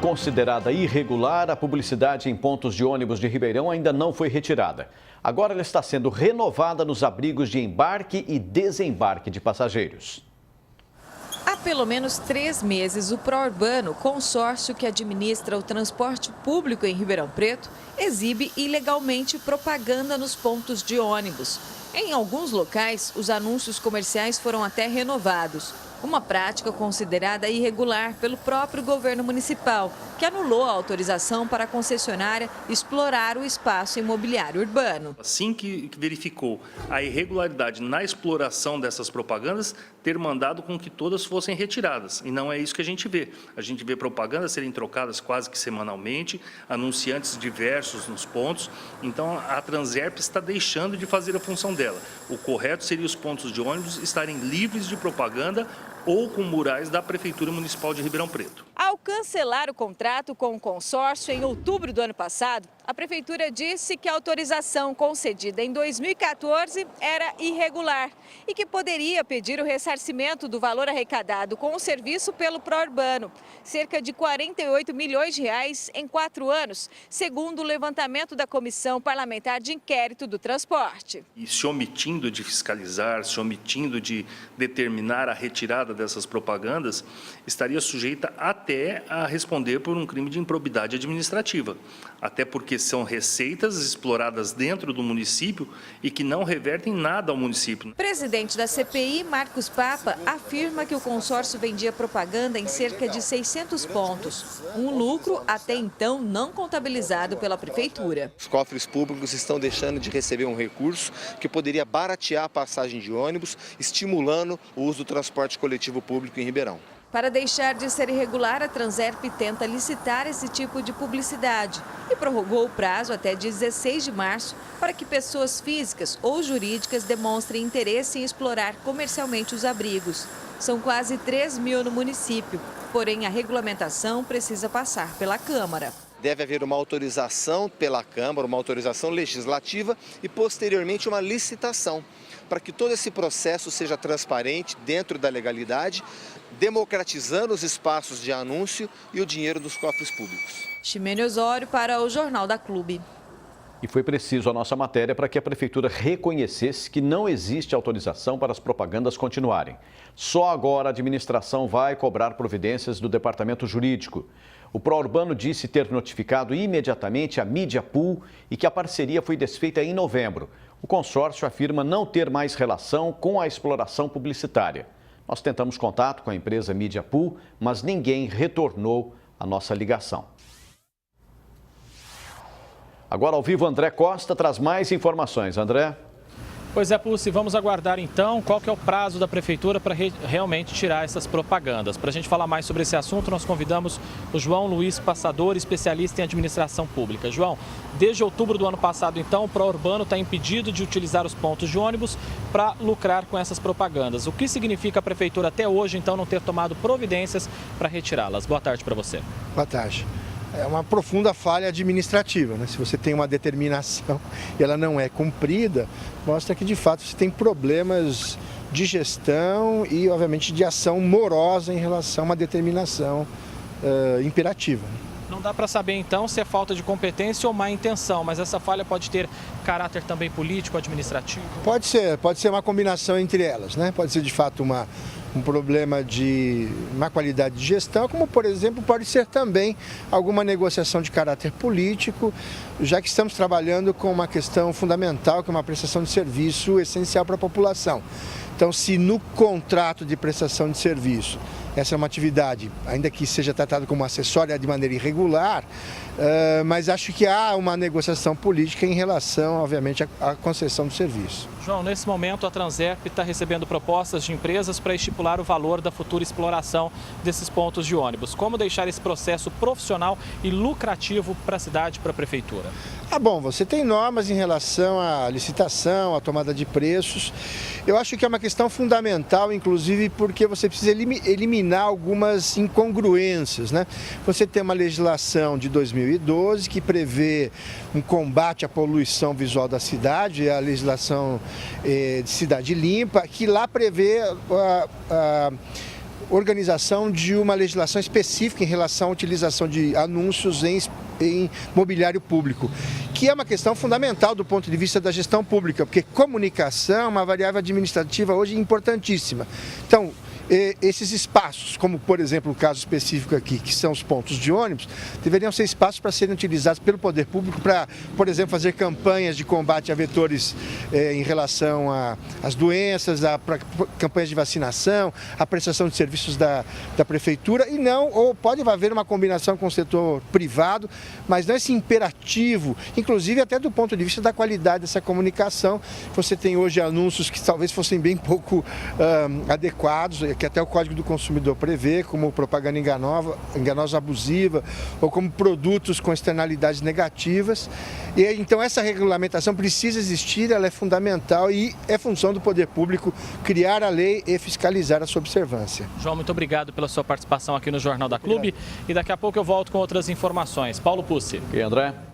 Considerada irregular, a publicidade em pontos de ônibus de Ribeirão ainda não foi retirada. Agora ela está sendo renovada nos abrigos de embarque e desembarque de passageiros. Há pelo menos 3 meses, o Pró-Urbano, consórcio que administra o transporte público em Ribeirão Preto, exibe ilegalmente propaganda nos pontos de ônibus. Em alguns locais, os anúncios comerciais foram até renovados. Uma prática considerada irregular pelo próprio governo municipal, que anulou a autorização para a concessionária explorar o espaço imobiliário urbano. Assim que verificou a irregularidade na exploração dessas propagandas, ter mandado com que todas fossem retiradas. E não é isso que a gente vê. A gente vê propagandas serem trocadas quase que semanalmente, anunciantes diversos nos pontos. Então, a Transerp está deixando de fazer a função dela. O correto seria os pontos de ônibus estarem livres de propaganda ou com murais da Prefeitura Municipal de Ribeirão Preto. Ao cancelar o contrato com o consórcio em outubro do ano passado, a Prefeitura disse que a autorização concedida em 2014 era irregular e que poderia pedir o ressarcimento do valor arrecadado com o serviço pelo Pró-Urbano, cerca de 48 milhões de reais em 4 anos, segundo o levantamento da Comissão Parlamentar de Inquérito do Transporte. E se omitindo de fiscalizar, se omitindo de determinar a retirada dessas propagandas, estaria sujeita até a responder por um crime de improbidade administrativa. Até porque são receitas exploradas dentro do município e que não revertem nada ao município. O presidente da CPI, Marcos Papa, afirma que o consórcio vendia propaganda em cerca de 600 pontos, um lucro até então não contabilizado pela Prefeitura. Os cofres públicos estão deixando de receber um recurso que poderia baratear a passagem de ônibus, estimulando o uso do transporte coletivo público em Ribeirão. Para deixar de ser irregular, a Transerp tenta licitar esse tipo de publicidade e prorrogou o prazo até 16 de março para que pessoas físicas ou jurídicas demonstrem interesse em explorar comercialmente os abrigos. São quase 3 mil no município, porém a regulamentação precisa passar pela Câmara. Deve haver uma autorização pela Câmara, uma autorização legislativa e, posteriormente, uma licitação, para que todo esse processo seja transparente, dentro da legalidade, democratizando os espaços de anúncio e o dinheiro dos cofres públicos. Ximene Osório para o Jornal da Clube. E foi preciso a nossa matéria para que a Prefeitura reconhecesse que não existe autorização para as propagandas continuarem. Só agora a administração vai cobrar providências do Departamento Jurídico. O Pró-Urbano disse ter notificado imediatamente a Mídia Pool e que a parceria foi desfeita em novembro. O consórcio afirma não ter mais relação com a exploração publicitária. Nós tentamos contato com a empresa Mídia Pool, mas ninguém retornou a nossa ligação. Agora ao vivo, André Costa traz mais informações. André? Pois é, Pulse, vamos aguardar então qual que é o prazo da Prefeitura para realmente tirar essas propagandas. Para a gente falar mais sobre esse assunto, nós convidamos o João Luiz Passador, especialista em administração pública. João, desde outubro do ano passado, então, o Pró-Urbano está impedido de utilizar os pontos de ônibus para lucrar com essas propagandas. O que significa a Prefeitura até hoje, então, não ter tomado providências para retirá-las? Boa tarde para você. Boa tarde. É uma profunda falha administrativa, né? Se você tem uma determinação e ela não é cumprida, mostra que de fato você tem problemas de gestão e, obviamente, de ação morosa em relação a uma determinação imperativa. Não dá para saber, então, se é falta de competência ou má intenção, mas essa falha pode ter caráter também político, administrativo? Pode ser uma combinação entre elas, né? Pode ser, de fato, um problema de má qualidade de gestão, como, por exemplo, pode ser também alguma negociação de caráter político, já que estamos trabalhando com uma questão fundamental, que é uma prestação de serviço essencial para a população. Então, se no contrato de prestação de serviço, essa é uma atividade, ainda que seja tratada como acessória de maneira irregular, mas acho que há uma negociação política em relação, obviamente, à concessão do serviço. João, nesse momento a Transerp está recebendo propostas de empresas para estipular o valor da futura exploração desses pontos de ônibus. Como deixar esse processo profissional e lucrativo para a cidade, para a Prefeitura? Bom, você tem normas em relação à licitação, à tomada de preços. Eu acho que é uma questão fundamental, inclusive, porque você precisa eliminar algumas incongruências, né? Você tem uma legislação de 2012 que prevê um combate à poluição visual da cidade, a legislação de Cidade Limpa, que lá prevê organização de uma legislação específica em relação à utilização de anúncios em mobiliário público, que é uma questão fundamental do ponto de vista da gestão pública, porque comunicação é uma variável administrativa hoje importantíssima. Então, esses espaços, como por exemplo o caso específico aqui, que são os pontos de ônibus, deveriam ser espaços para serem utilizados pelo poder público para, por exemplo, fazer campanhas de combate a vetores em relação às doenças, campanhas de vacinação, a prestação de serviços da prefeitura e não, ou pode haver uma combinação com o setor privado, mas não esse imperativo, inclusive até do ponto de vista da qualidade dessa comunicação. Você tem hoje anúncios que talvez fossem bem pouco adequados, que até o Código do Consumidor prevê, como propaganda enganosa abusiva, ou como produtos com externalidades negativas. E então essa regulamentação precisa existir, ela é fundamental e é função do poder público criar a lei e fiscalizar a sua observância. João, muito obrigado pela sua participação aqui no Jornal da Clube. E daqui a pouco eu volto com outras informações. Paulo Pucci. E André?